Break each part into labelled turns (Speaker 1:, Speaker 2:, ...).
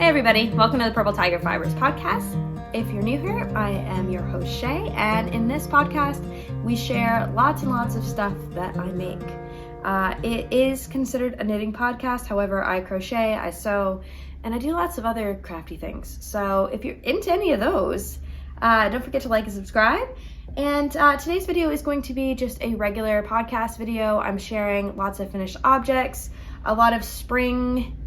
Speaker 1: Hey everybody, welcome to the Purple Tiger Fibers podcast. If you're new here, I am your host Shay, and in this podcast, we share lots and lots of stuff that I make. It is considered a knitting podcast, however, I crochet, I sew, and I do lots of other crafty things. So if you're into any of those, don't forget to like and subscribe. And today's video is going to be just a regular podcast video. I'm sharing lots of finished objects, a lot of spring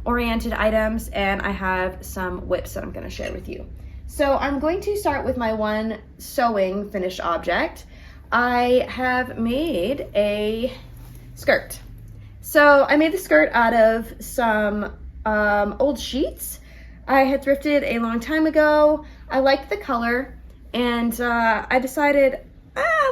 Speaker 1: oriented items, and I have some whips that I'm going to share with you. So I'm going to start with my one sewing finished object. I have made a skirt. So I made the skirt out of some old sheets I had thrifted a long time ago. I liked the color, and I decided,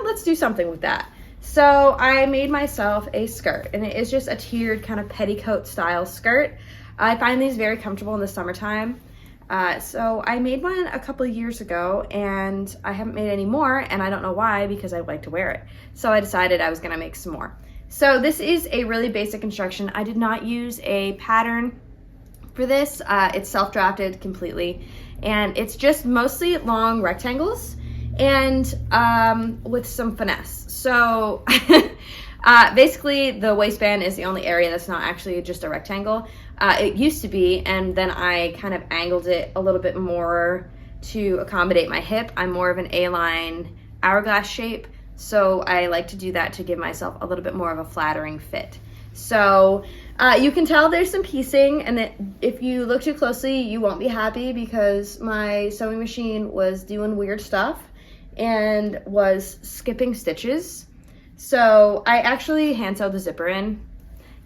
Speaker 1: let's do something with that. So I made myself a skirt, and it is just a tiered kind of petticoat style skirt. I find these very comfortable in the summertime. So I made one a couple of years ago, and I haven't made any more, and I don't know why, because I like to wear it. So I decided I was gonna make some more. So this is a really basic construction. I did not use a pattern for this. It's self-drafted completely, and it's just mostly long rectangles and with some finesse. So basically the waistband is the only area that's not actually just a rectangle. It used to be, and then I kind of angled it a little bit more to accommodate my hip. I'm more of an A-line hourglass shape, so I like to do that to give myself a little bit more of a flattering fit. So you can tell there's some piecing, and if you look too closely, you won't be happy because my sewing machine was doing weird stuff and was skipping stitches. So I actually hand sewed the zipper in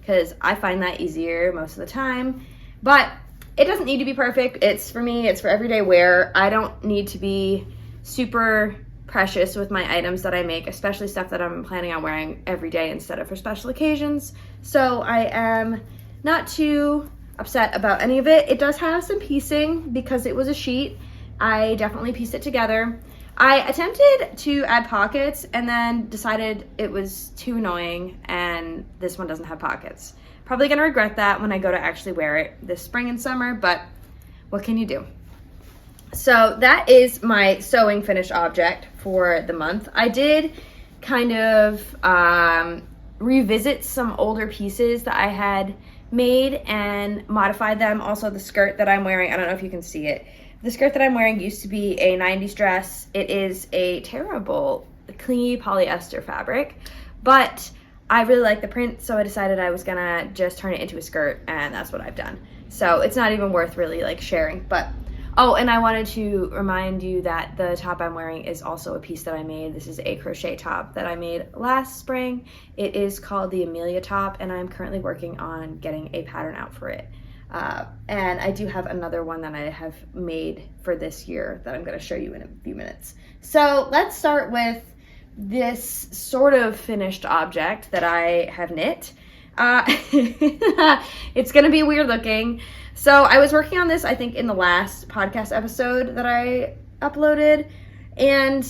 Speaker 1: because I find that easier most of the time, but it doesn't need to be perfect. It's for me, it's for everyday wear. I don't need to be super precious with my items that I make, especially stuff that I'm planning on wearing every day instead of for special occasions. So I am not too upset about any of it. It does have some piecing because it was a sheet. I definitely pieced it together. I attempted to add pockets and then decided it was too annoying, and this one doesn't have pockets. Probably gonna regret that when I go to actually wear it this spring and summer, but what can you do? So that is my sewing finished object for the month. I did kind of revisit some older pieces that I had made and modified them. Also the skirt that I'm wearing, I don't know if you can see it. The skirt that I'm wearing used to be a 90s dress. It is a terrible, clingy polyester fabric, but I really like the print, so I decided I was gonna just turn it into a skirt, and that's what I've done. So it's not even worth really like sharing, but oh, and I wanted to remind you that the top I'm wearing is also a piece that I made. This is a crochet top that I made last spring. It is called the Amelia top, and I'm currently working on getting a pattern out for it. And I do have another one that I have made for this year that I'm going to show you in a few minutes. So let's start with this sort of finished object that I have knit. It's going to be weird looking. So I was working on this, I think, in the last podcast episode that I uploaded. And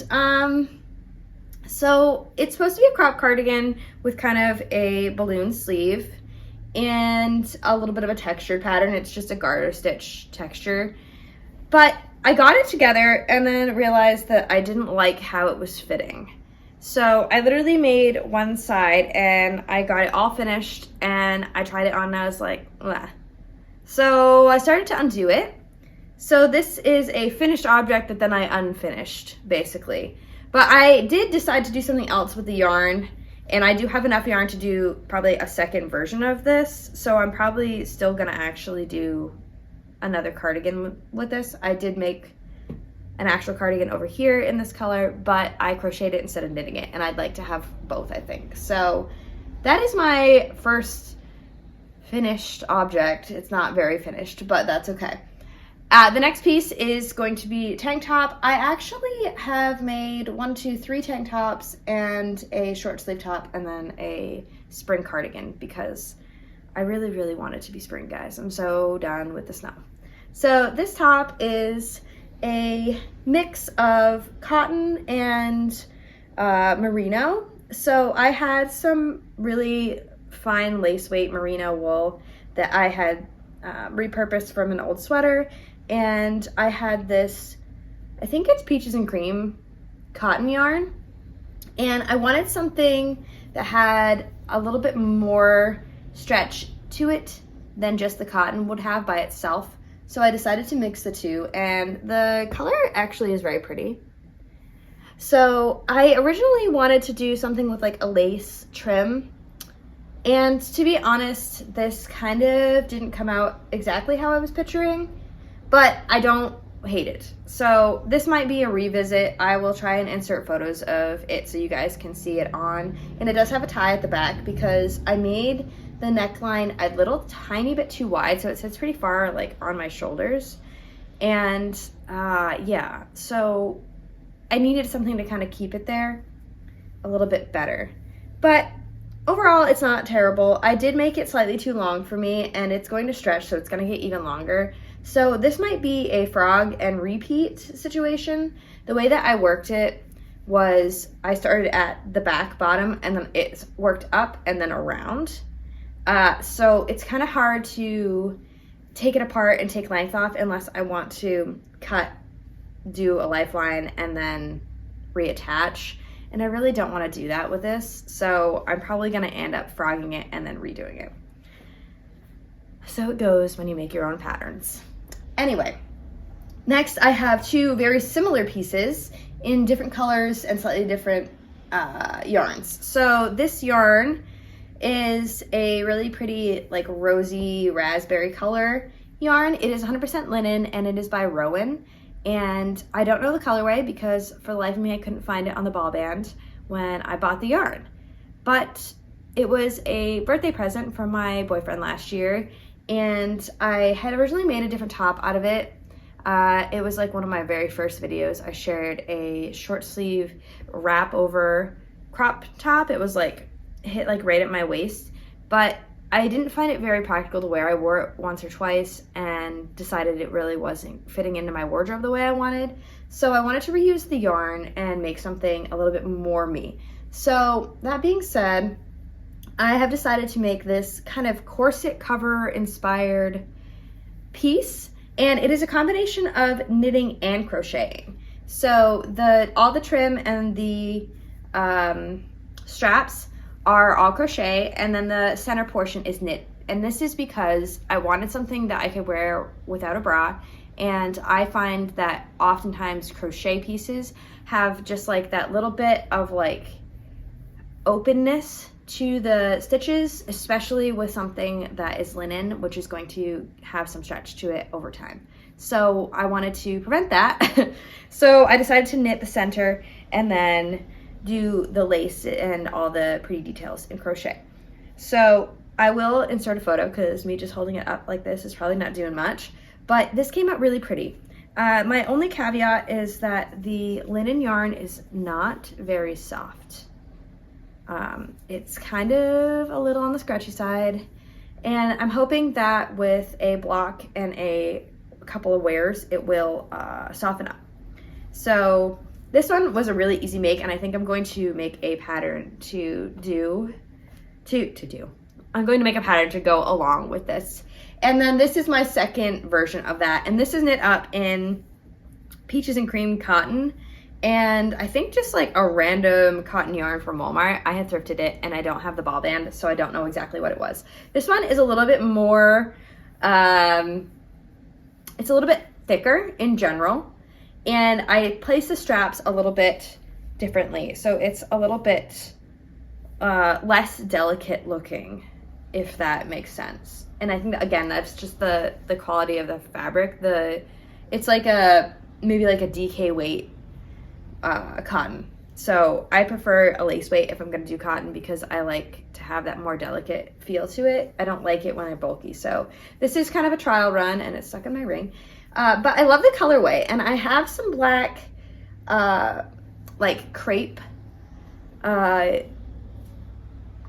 Speaker 1: so it's supposed to be a crop cardigan with kind of a balloon sleeve and a little bit of a textured pattern. It's just a garter stitch texture. But I got it together and then realized that I didn't like how it was fitting. So I literally made one side and I got it all finished and I tried it on and I was like, bleh. So I started to undo it. So this is a finished object that then I unfinished, basically. But I did decide to do something else with the yarn, and I do have enough yarn to do probably a second version of this, so I'm probably still gonna actually do another cardigan with this. I did make an actual cardigan over here in this color, but I crocheted it instead of knitting it, and I'd like to have both, I think. So that is my first finished object. It's not very finished, but that's okay. The next piece is going to be tank top. I actually have made 3 tank tops and a short sleeve top and then a spring cardigan because I really, really want it to be spring, guys. I'm so done with the snow. So this top is a mix of cotton and merino. So I had some really fine lace weight merino wool that I had repurposed from an old sweater. And I had this, I think it's peaches and cream cotton yarn. And I wanted something that had a little bit more stretch to it than just the cotton would have by itself. So I decided to mix the two, and the color actually is very pretty. So I originally wanted to do something with like a lace trim, and to be honest, this kind of didn't come out exactly how I was picturing, but I don't hate it. So this might be a revisit. I will try and insert photos of it so you guys can see it on. And it does have a tie at the back because I made the neckline a little tiny bit too wide, so it sits pretty far like on my shoulders. And yeah, so I needed something to kind of keep it there a little bit better. But overall, it's not terrible. I did make it slightly too long for me, and it's going to stretch, so it's going to get even longer. So this might be a frog and repeat situation. The way that I worked it was I started at the back bottom, and then it worked up and then around. So it's kind of hard to take it apart and take length off unless I want to do a lifeline and then reattach. And I really don't want to do that with this. So I'm probably going to end up frogging it and then redoing it. So it goes when you make your own patterns. Anyway, next I have two very similar pieces in different colors and slightly different yarns. So this yarn is a really pretty like rosy raspberry color yarn. It is 100% linen, and it is by Rowan. And I don't know the colorway because for the life of me I couldn't find it on the ball band when I bought the yarn. But it was a birthday present from my boyfriend last year, and I had originally made a different top out of it. It was like one of my very first videos. I shared a short sleeve wrap over crop top. It was like hit like right at my waist, but I didn't find it very practical to wear. I wore it once or twice and decided it really wasn't fitting into my wardrobe the way I wanted. So I wanted to reuse the yarn and make something a little bit more me. So that being said, I have decided to make this kind of corset cover inspired piece, and it is a combination of knitting and crocheting. So all the trim and the straps are all crochet, and then the center portion is knit. And this is because I wanted something that I could wear without a bra, and I find that oftentimes crochet pieces have just like that little bit of like openness to the stitches, especially with something that is linen, which is going to have some stretch to it over time. So I wanted to prevent that. So I decided to knit the center and then do the lace and all the pretty details in crochet. So I will insert a photo because me just holding it up like this is probably not doing much, but this came out really pretty. My only caveat is that the linen yarn is not very soft. It's kind of a little on the scratchy side, and I'm hoping that with a block and a couple of wears it will soften up. So this one was a really easy make, and I think I'm going to make a pattern I'm going to make a pattern to go along with this. And then this is my second version of that, and this is knit up in peaches and cream cotton, and I think just like a random cotton yarn from Walmart. I had thrifted it, and I don't have the ball band, so I don't know exactly what it was. This one is a little bit more, it's a little bit thicker in general, and I place the straps a little bit differently. So it's a little bit less delicate looking, if that makes sense. And I think that, again, that's just the quality of the fabric. It's like maybe like a DK weight cotton. So I prefer a lace weight if I'm gonna do cotton because I like to have that more delicate feel to it. I don't like it when they're bulky. So this is kind of a trial run, and it's stuck in my ring. But I love the colorway, and I have some black like crepe. I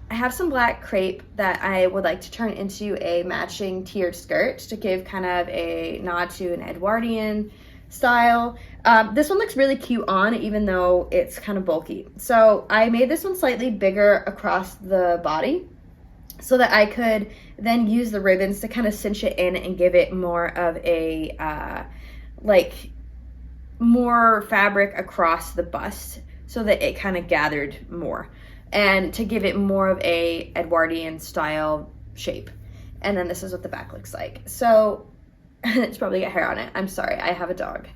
Speaker 1: have some black crepe that I would like to turn into a matching tiered skirt to give kind of a nod to an Edwardian style. This one looks really cute on, even though it's kind of bulky. So I made this one slightly bigger across the body. so that I could then use the ribbons to kind of cinch it in and give it more of a, like more fabric across the bust so that it kind of gathered more and to give it more of a Edwardian style shape. And then this is what the back looks like. So it's probably got hair on it. I'm sorry, I have a dog.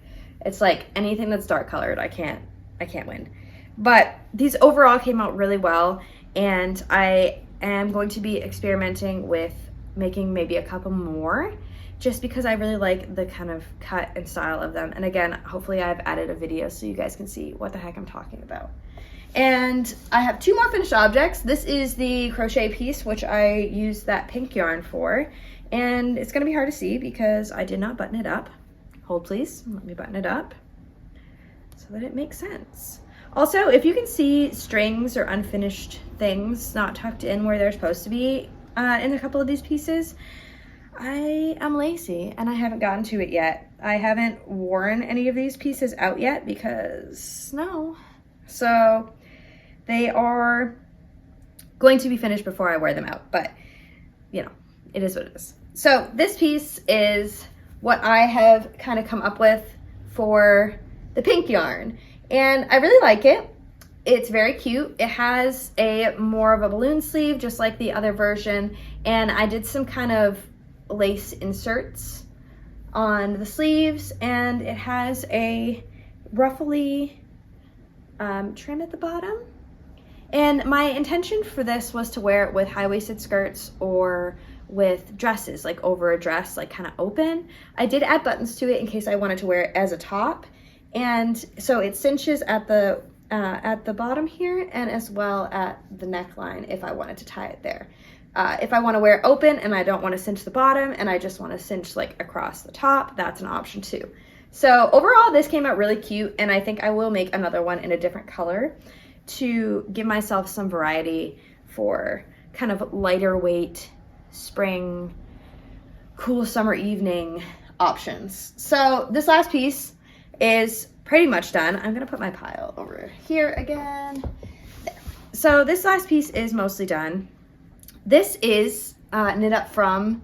Speaker 1: It's like anything that's dark colored, I can't win. But these overall came out really well, and I am going to be experimenting with making maybe a couple more just because I really like the kind of cut and style of them. And again, hopefully I've added a video so you guys can see what the heck I'm talking about. And I have 2 more finished objects. This is the crochet piece, which I used that pink yarn for. And it's gonna be hard to see because I did not button it up. Hold please, let me button it up so that it makes sense. Also, if you can see strings or unfinished things not tucked in where they're supposed to be in a couple of these pieces, I am lazy and I haven't gotten to it yet. I haven't worn any of these pieces out yet because no. So they are going to be finished before I wear them out, but you know, it is what it is. So this piece is what I have kind of come up with for the pink yarn, and I really like it. It's very cute. It has a more of a balloon sleeve, just like the other version, and I did some kind of lace inserts on the sleeves, and it has a ruffly trim at the bottom. And my intention for this was to wear it with high-waisted skirts or with dresses, like over a dress, like kind of open. I did add buttons to it in case I wanted to wear it as a top, and so it cinches at the bottom here and as well at the neckline if I wanted to tie it there. If I want to wear it open and I don't want to cinch the bottom and I just want to cinch like across the top, that's an option too. So overall, this came out really cute, and I think I will make another one in a different color to give myself some variety for kind of lighter weight spring, cool summer evening options. So this last piece is pretty much done. I'm gonna put my pile over here again. There. So this last piece is mostly done. This is knit up from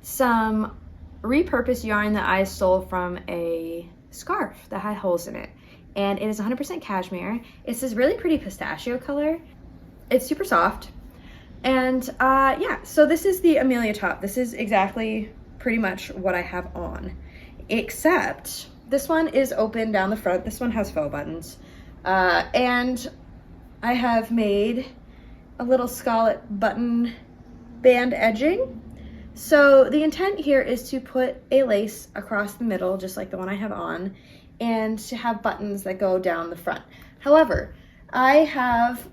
Speaker 1: some repurposed yarn that I stole from a scarf that had holes in it. And it is 100% cashmere. It's this really pretty pistachio color. It's super soft. And yeah, so this is the Amelia top. This is exactly pretty much what I have on, except this one is open down the front. This one has faux buttons. And I have made a little scallop button band edging. So the intent here is to put a lace across the middle, just like the one I have on, and to have buttons that go down the front. However, I have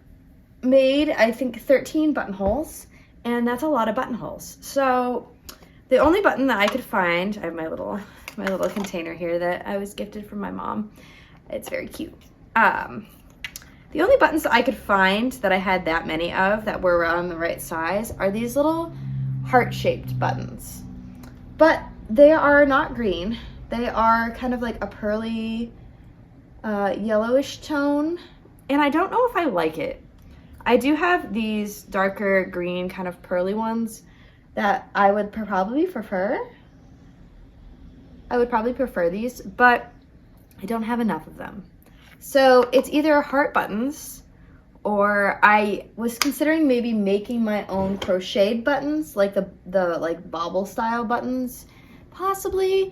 Speaker 1: made, I think, 13 buttonholes, and that's a lot of buttonholes. So the only button that I could find, I have my little container here that I was gifted from my mom. It's very cute. The only buttons that I could find that I had that many of that were around the right size are these little heart-shaped buttons. But they are not green. They are kind of like a pearly yellowish tone, and I don't know if I like it. I do have these darker green kind of pearly ones that I would probably prefer. I would probably prefer these, but I don't have enough of them. So it's either heart buttons, or I was considering maybe making my own crocheted buttons, like the like bobble style buttons, possibly.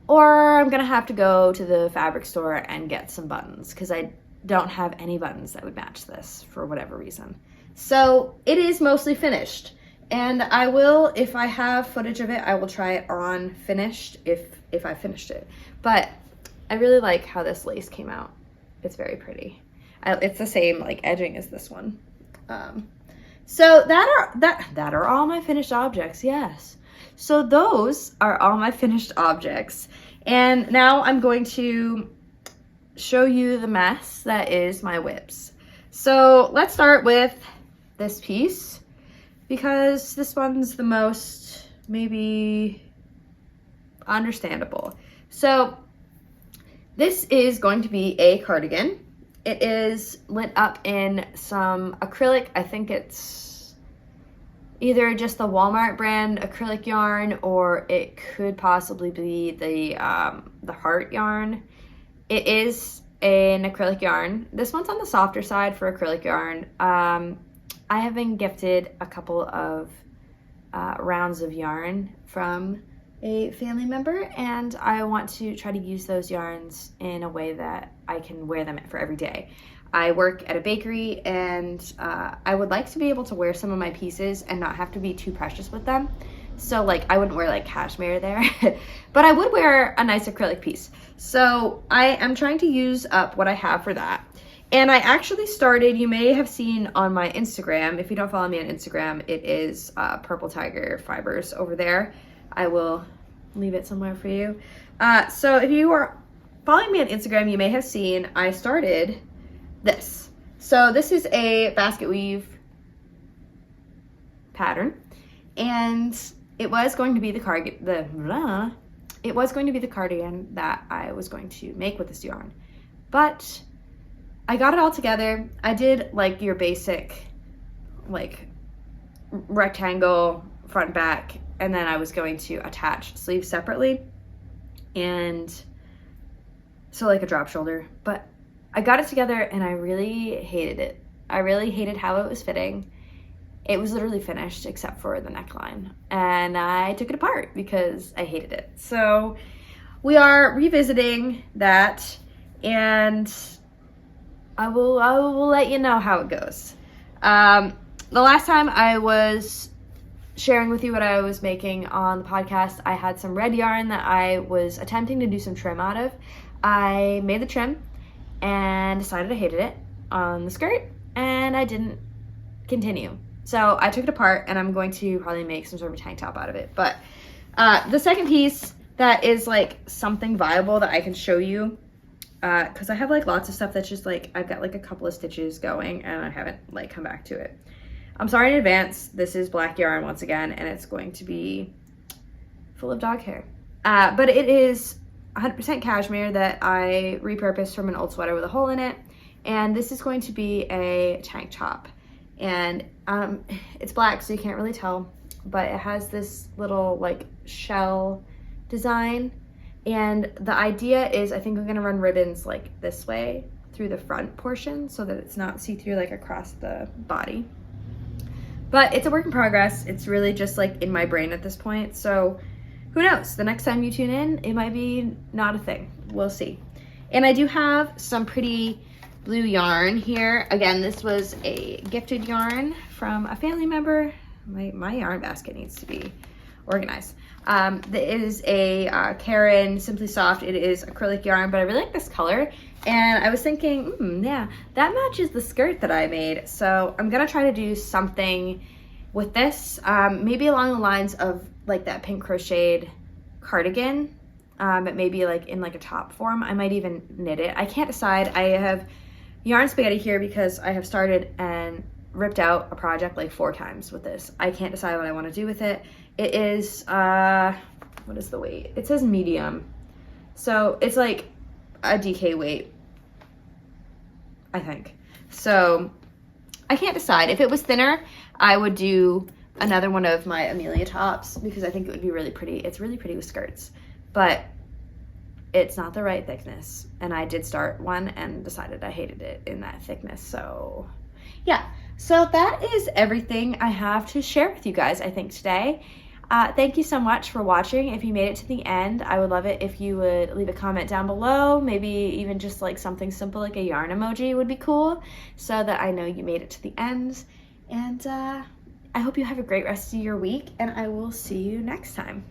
Speaker 1: Or I'm gonna have to go to the fabric store and get some buttons because I don't have any buttons that would match this for whatever reason. So it is mostly finished, and I will, if I have footage of it, I will try it on finished if I finished it. But I really like how this lace came out. It's very pretty. It's the same like edging as this one. So that are all my finished objects. Yes. So those are all my finished objects. And now I'm going to show you the mess that is my whips. So let's start with this piece because this one's the most maybe understandable. So this is going to be a cardigan. It is lit up in some acrylic. I think it's either just the Walmart brand acrylic yarn, or it could possibly be the Heart yarn. It is an acrylic yarn. This one's on the softer side for acrylic yarn. I have been gifted a couple of rounds of yarn from a family member, and I want to try to use those yarns in a way that I can wear them for every day. I work at a bakery, and I would like to be able to wear some of my pieces and not have to be too precious with them. So like I wouldn't wear like cashmere there, but I would wear a nice acrylic piece. So I am trying to use up what I have for that. And I actually started, you may have seen on my Instagram, if you don't follow me on Instagram, it is PurpleTigerFibers over there. I will leave it somewhere for you. So if you are following me on Instagram, you may have seen I started this. So this is a basket weave pattern, and it was going to be the cardigan that I was going to make with this yarn. But I got it all together. I did like your basic like rectangle front and back, and then I was going to attach sleeves separately, and so like a drop shoulder. But I got it together and I really hated it. I really hated how it was fitting. It was literally finished except for the neckline, and I took it apart because I hated it. So we are revisiting that, and I will let you know how it goes. The last time I was sharing with you what I was making on the podcast, I had some red yarn that I was attempting to do some trim out of. I made the trim and decided I hated it on the skirt, and I didn't continue. So I took it apart, and I'm going to probably make some sort of a tank top out of it. But the second piece that is like something viable that I can show you, because I have like lots of stuff that's just like, I've got like a couple of stitches going and I haven't like come back to it. I'm sorry in advance. This is black yarn once again, and it's going to be full of dog hair. But it is 100% cashmere that I repurposed from an old sweater with a hole in it. And this is going to be a tank top. And it's black, so you can't really tell, but it has this little like shell design. And the idea is, I think I'm gonna run ribbons like this way through the front portion so that it's not see-through like across the body. But it's a work in progress. It's really just like in my brain at this point. So who knows? The next time you tune in, it might be not a thing. We'll see. And I do have some pretty blue yarn here. Again, this was a gifted yarn from a family member. My yarn basket needs to be organized. It is a Karen Simply Soft. It is acrylic yarn, but I really like this color. And I was thinking, yeah, that matches the skirt that I made. So I'm gonna try to do something with this, maybe along the lines of like that pink crocheted cardigan, but maybe like in like a top form. I might even knit it. I can't decide. I have yarn spaghetti here because I have started and ripped out a project like 4 times with this. I can't decide what I want to do with it. It is, what is the weight? It says medium. So it's like a DK weight, I think. So I can't decide. If it was thinner, I would do another one of my Amelia tops because I think it would be really pretty. It's really pretty with skirts, but it's not the right thickness. And I did start one and decided I hated it in that thickness. So yeah, so that is everything I have to share with you guys, I think, today. Thank you so much for watching. If you made it to the end, I would love it if you would leave a comment down below. Maybe even just like something simple like a yarn emoji would be cool, so that I know you made it to the end. And I hope you have a great rest of your week, and I will see you next time.